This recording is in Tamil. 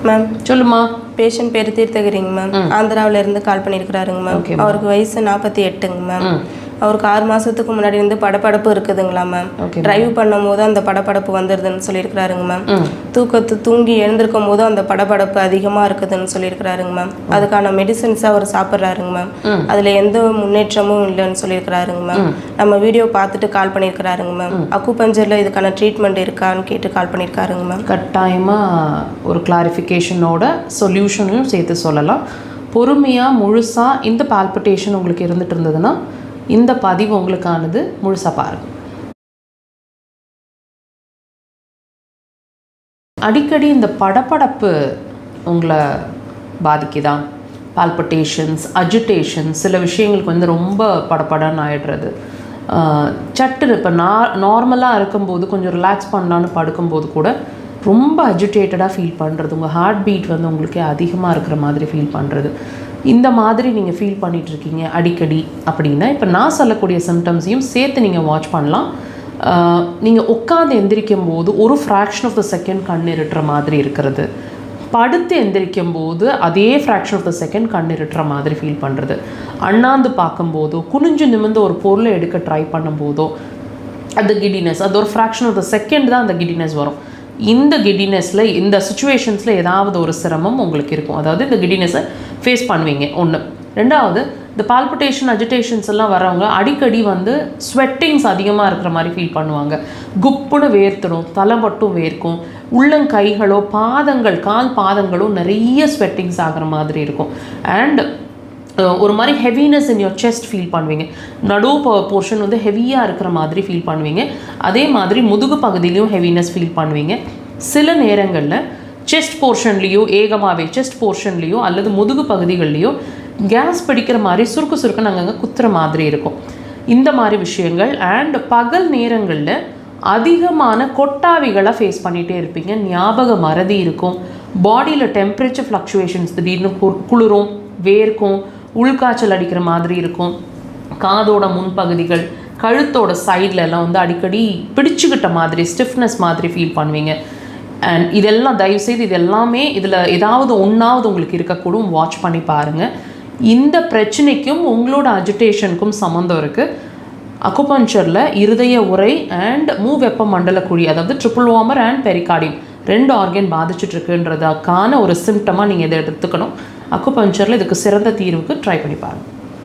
மேம் சொல்லுமா. பேஷண்ட் பேர் தீர்த்தகிரிங்க மேம். ஆந்திராவிலேருந்து கால் பண்ணியிருக்கிறாருங்க மேம். அவருக்கு வயசு 48ங்க மேம். அவருக்கு 6 மாதத்துக்கு முன்னாடி வந்து படப்படப்பு இருக்குதுங்களா மேம். டிரைவ் பண்ணும் போது அந்த படப்படப்பு வந்துடுதுன்னு சொல்லியிருக்கிறாருங்க மேம். தூங்கி எழுந்திருக்கும் போது அந்த படப்படப்பு அதிகமாக இருக்குதுன்னு சொல்லியிருக்கிறாருங்க மேம். அதுக்கான மெடிசன்ஸ் அவர் சாப்பிட்றாருங்க மேம். அதில் எந்த முன்னேற்றமும் இல்லைன்னு சொல்லியிருக்கிறாருங்க மேம். நம்ம வீடியோ பார்த்துட்டு கால் பண்ணியிருக்கிறாருங்க மேம். அக்குபஞ்சரில் இதுக்கான ட்ரீட்மெண்ட் இருக்கான்னு கேட்டு கால் பண்ணியிருக்காருங்க மேம். கட்டாயமாக ஒரு கிளாரிஃபிகேஷனோட சொல்யூஷனையும் சேர்த்து சொல்லலாம். பொறுமையாக முழுசாக இந்த பால்பிட்டேஷன் உங்களுக்கு இருந்துகிட்டு இருந்ததுன்னா இந்த பதிவு உங்களுக்கானது. முழுசாக பாருங்கள். அடிக்கடி இந்த படப்படப்பு உங்களை பாதிக்குதா? பால்பிட்டேஷன்ஸ், அஜிடேஷன்ஸ், சில விஷயங்களுக்கு வந்து ரொம்ப படப்படன்னு ஆகிடுறது. சட்டு இப்போ நார்மலாக இருக்கும்போது கொஞ்சம் ரிலாக்ஸ் பண்ணலான்னு படுக்கும்போது கூட ரொம்ப அஜிடேட்டடாக ஃபீல் பண்ணுறது, உங்கள் ஹார்ட் பீட் வந்து உங்களுக்கு அதிகமாக இருக்கிற மாதிரி ஃபீல் பண்ணுறது, இந்த மாதிரி நீங்கள் ஃபீல் பண்ணிகிட்ருக்கீங்க அடிக்கடி அப்படின்னா இப்போ நான் சொல்லக்கூடிய சிம்டம்ஸையும் சேர்த்து நீங்கள் வாட்ச் பண்ணலாம். நீங்கள் உட்காந்து எந்திரிக்கும் போது ஒரு ஃப்ராக்ஷன் ஆஃப் த செகண்ட் கண் இருட்டுற மாதிரி இருக்கிறது, படுத்து எந்திரிக்கும் போது அதே ஃப்ராக்ஷன் ஆஃப் த செகண்ட் கண் இருட்டுற மாதிரி ஃபீல் பண்ணுறது, அண்ணாந்து பார்க்கும்போதோ குனிஞ்சு நிமிர்ந்து ஒரு பொருளை எடுக்க ட்ரை பண்ணும்போதோ அந்த கிடினஸ், அது ஒரு ஃப்ராக்ஷன் ஆஃப் த செகண்ட் தான் அந்த கிடினஸ் வரும். இந்த கிடினஸில், இந்த சுச்சுவேஷன்ஸில் ஏதாவது ஒரு சிரமம் உங்களுக்கு இருக்கும். அதாவது இந்த கிடினஸை ஃபேஸ் பண்ணுவீங்க. ஒன்று. ரெண்டாவது, இந்த பால்பிட்டேஷன், அஜிடேஷன்ஸ் எல்லாம் வரவங்க அடிக்கடி வந்து ஸ்வெட்டிங்ஸ் அதிகமாக இருக்கிற மாதிரி ஃபீல் பண்ணுவாங்க. குப்புன்னு வேர்த்துடும், தலை மட்டும் வேர்க்கும், உள்ளங்கைகளோ பாதங்கள், கால் பாதங்களோ நிறைய ஸ்வெட்டிங்ஸ் ஆகிற மாதிரி இருக்கும். அண்ட் ஒரு மாதிரி heaviness in your chest feel பண்ணுவீங்க. நடு போர்ஷன் வந்து ஹெவியாக இருக்கிற மாதிரி ஃபீல் பண்ணுவீங்க. அதே மாதிரி முதுகு பகுதியிலையும் ஹெவினஸ் ஃபீல் பண்ணுவீங்க. சில நேரங்களில் செஸ்ட் போர்ஷன்லேயோ, ஏகமாகவே செஸ்ட் போர்ஷன்லேயோ அல்லது முதுகு பகுதிகள்லேயோ கேஸ் பிடிக்கிற மாதிரி சுருக்குன்னு அங்கங்கே குத்துற மாதிரி இருக்கும். இந்த மாதிரி விஷயங்கள். அண்ட் பகல் நேரங்களில் அதிகமான கொட்டாவிகளை ஃபேஸ் பண்ணிகிட்டே இருப்பீங்க. ஞாபக மறதி இருக்கும். பாடியில் டெம்பரேச்சர் ஃப்ளக்சுவேஷன்ஸ், திடீர்னு குளிரும், வேர்க்கும், உள்காய்ச்சல் அடிக்கிற மாதிரி இருக்கும். காதோட முன்பகுதிகள், கழுத்தோட சைடில் எல்லாம் வந்து அடிக்கடி பிடிச்சுக்கிட்ட மாதிரி, ஸ்டிஃப்னஸ் மாதிரி ஃபீல் பண்ணுவீங்க. அண்ட் இதெல்லாம் தயவுசெய்து இது எல்லாமே இதில் ஏதாவது ஒன்றாவது உங்களுக்கு இருக்கக்கூடும். வாட்ச் பண்ணி பாருங்கள். இந்த பிரச்சனைக்கும் உங்களோட அஜிடேஷனுக்கும் சம்மந்தம் இருக்குது. அக்குபஞ்சரில் இருதய உறை அண்ட் வெப்ப மண்டல குழி, அதாவது triple warmer and pericardium 2 organ பாதிச்சுட்ருக்குன்றதுக்கான ஒரு சிம்டமாக நீங்கள் இதை எடுத்துக்கணும். அக்குபஞ்சரில் இதுக்கு சிறந்த தீர்வுக்கு ட்ரை பண்ணி பாருங்கள்.